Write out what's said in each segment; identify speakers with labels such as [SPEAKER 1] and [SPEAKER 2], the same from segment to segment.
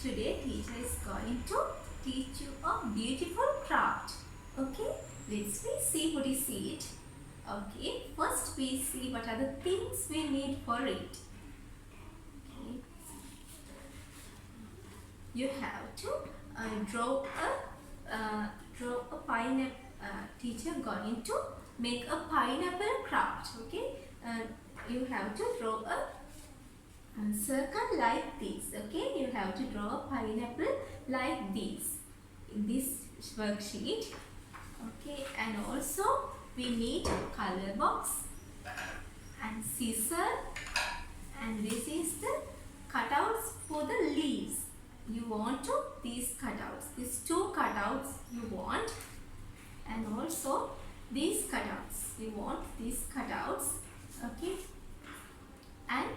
[SPEAKER 1] Today teacher is going to teach you a beautiful craft. Okay, let's see what is it. Okay, first we see what are the things we need for it. Okay. You have to draw a pineapple. Teacher going to make a pineapple craft. Okay, you have to draw a circle like this. Okay, you have to draw a pineapple like this in this worksheet. Okay, and also we need a color box and scissor, and this is the cutouts for the leaves. You want to these cutouts, these two cutouts you want, and also these cutouts, you want these cutouts. Okay, and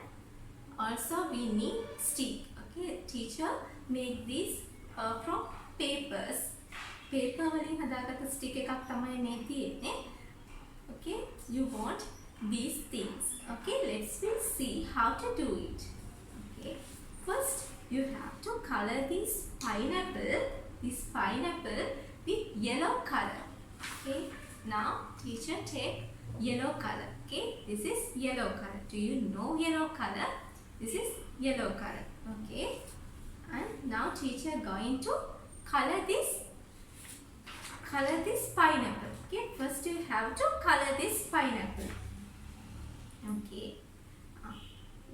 [SPEAKER 1] also we need stick. Okay, teacher make this from papers. Paper වලින් හදාගත්ත stick එකක් තමයි මේ තියෙන්නේ. Okay, you want these things. Okay, let's see how to do it. Okay, first you have to color this pineapple with yellow color. Okay, now teacher take yellow color. Okay, this is yellow color. Do you know yellow color? This is yellow color. Okay, and now teacher going to color this pineapple. Okay, first you have to color this pineapple. Okay,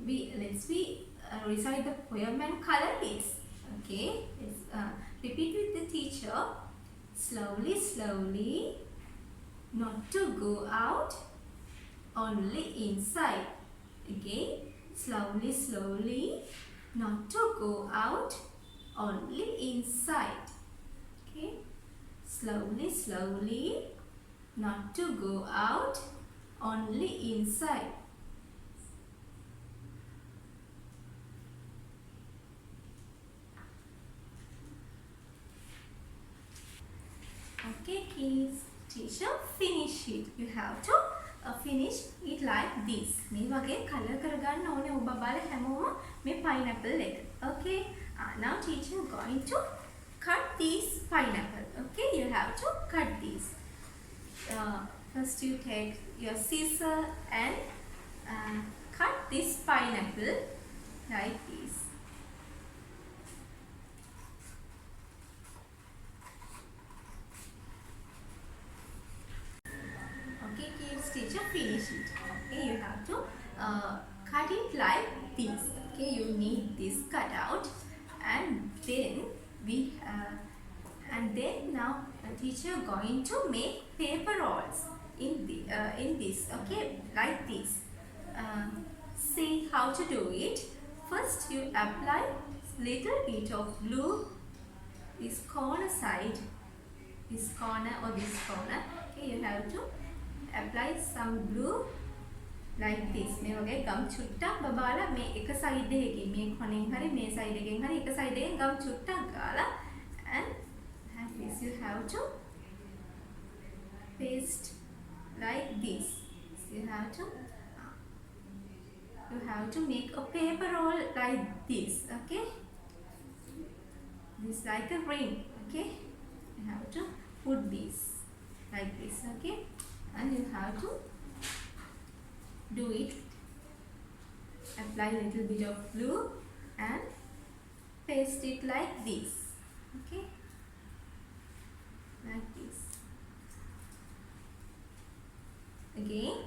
[SPEAKER 1] let's recite the poem and color this. Okay, repeat with the teacher. Slowly, slowly, not to go out, only inside. Again, slowly, slowly, not to go out, only inside. Okay, slowly, slowly, not to go out, only inside. Okay kids, teacher finish it. You have to finish it like this. මේ වගේ color කරගන්න ඕනේ ඔබ බලලා හැමෝම මේ pineapple එක. Okay, now teacher going to cut this pineapple. Okay, you have to cut this. First you take your scissor and cut this pineapple like this. Okay kids, teacher finish it. Okay, you have to cut it like this. Okay, you need this cutout, and then now teacher going to make paper rolls in this. Okay, like this. See how to do it. First you apply little bit of glue this corner side, this corner or this corner. Okay, you have to apply some glue like this. මේ වගේ ගම් චුට්ටක් බබාලා මේ එක side එකකින් මේ කොනෙන් හරි මේ සයිඩ් එකෙන් හරි එක සයිඩ් එකෙන් ගම් චුට්ටක් ගාලා, and like this you have to paste like this. So you have to make a paper roll like this. Okay, this like a ring. Okay, you have to put this like this. Okay, and you have to do it. Apply a little bit of glue and paste it like this. Okay, like this. Again,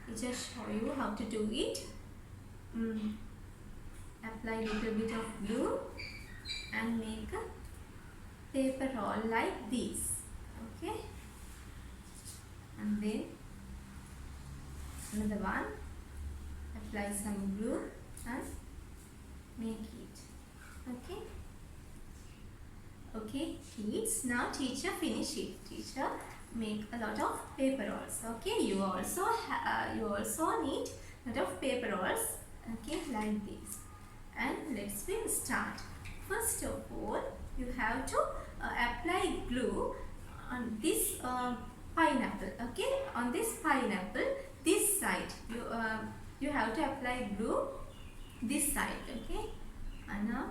[SPEAKER 1] I just show you how to do it. Apply a little bit of glue and make a paper roll like this. Okay, and then another one, apply some glue and make it. Okay, okay kids, now teacher finish it. Teacher make a lot of paper rolls. Okay, you also need a lot of paper rolls. Okay, like this. And let's start. First of all, you have to apply glue on this pineapple. Okay, on this pineapple, this side you have to apply glue this side. Okay, and now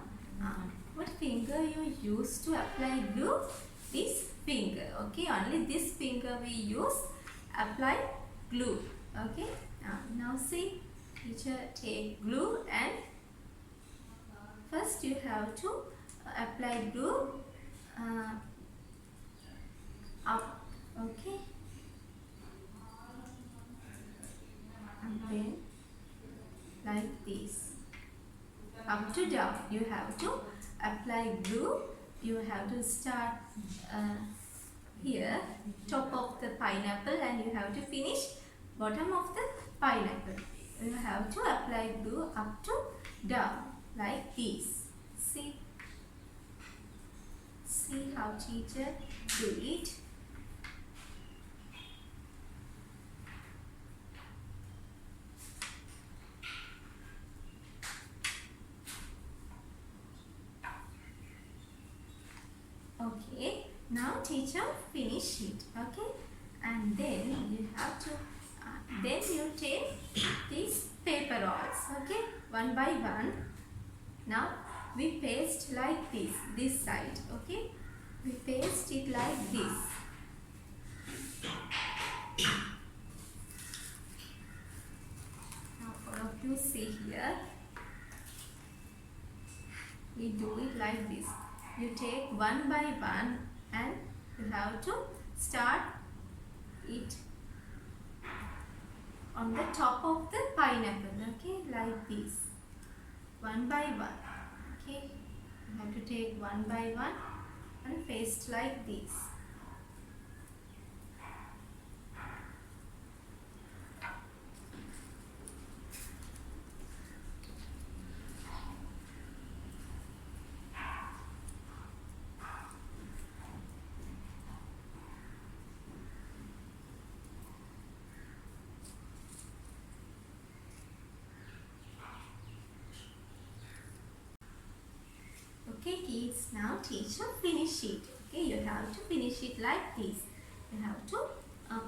[SPEAKER 1] what finger you use to apply glue? This finger. Okay, only this finger we use apply glue. Okay, now see, teacher take glue and first you have to apply glue up. Okay, and then like this, up to down. You have to apply glue. You have to start here, top of the pineapple, and you have to finish bottom of the pineapple. You have to apply glue up to down like this. See how teacher do it. Okay, now teacher finish it. Okay, and then you have to then you take these paper rolls. Okay, one by one. Now we paste like this side. Okay, we paste it like this. Now all of you see here, we do it like this. You take one by one and you have to start it on the top of the pineapple. Okay, like this, one by one. Okay, you have to take one by one and paste like this. Okay kids, now teacher finish it. Okay, you have to finish it like this. You have to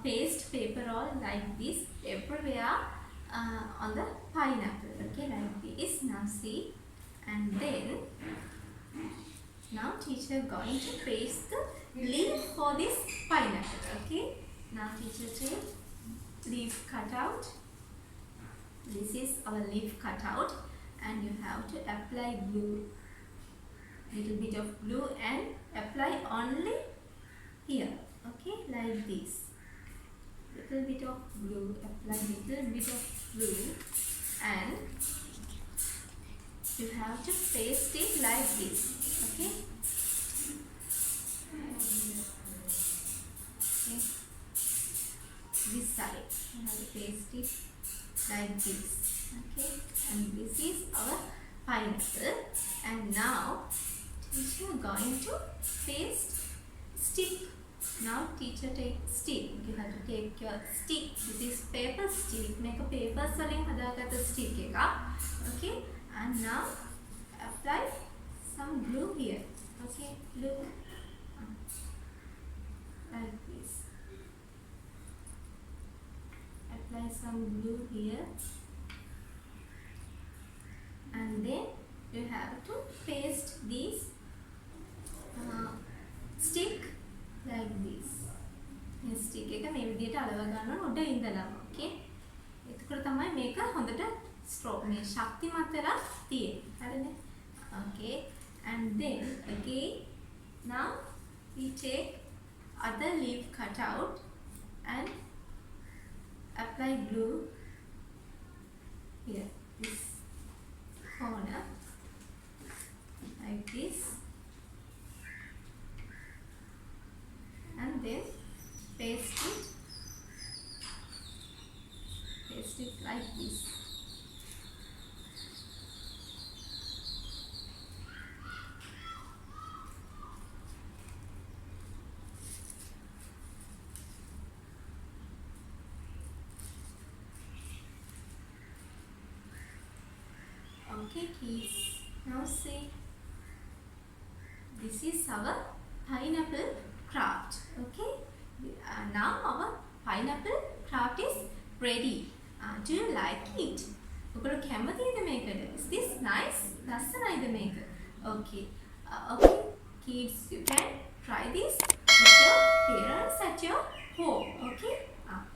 [SPEAKER 1] paste paper roll like this everywhere on the pineapple. Okay, like this. Now see, and then now teacher going to paste the leaf for this pineapple. Okay, now teacher take leaf cutout. This is our leaf cutout, and you have to apply glue. Little bit of glue and apply only here. Okay, like this. Little bit of glue, apply little bit of glue, and you have to paste it like this. Okay. Okay. This side you have to paste it like this. Okay, and this is our pineapple, and now teacher going to paste stick. Now teacher take stick. You have to take your stick. This is paper stick. Make a paper වලින් හදාගත්ත stick එක. Okay, and now apply some glue here. Okay, look like this. Apply some glue here, and then you have to paste these stick like this. මේ stick එක මේ විදිහට අලව ගන්න උඩ ඉඳලාම. Okay, එතකොට තමයි මේක හොඳට මේ ශක්තිමත් වෙලා තියෙන්නේ. හරිනේ? Okay, and then again now we take other leaf cut out and apply glue here, this corner like this, and then paste it like this. Okay kids, now see, this is our pineapple craft. Okay, now our pineapple craft is ready. Do you like it? ඔගොල්ලෝ කැමතිද මේකට? Is this nice? ලස්සනයිද මේක? Okay. Okay, kids, you can try this with your parents at your home. Okay.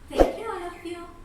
[SPEAKER 1] Thank you all of you.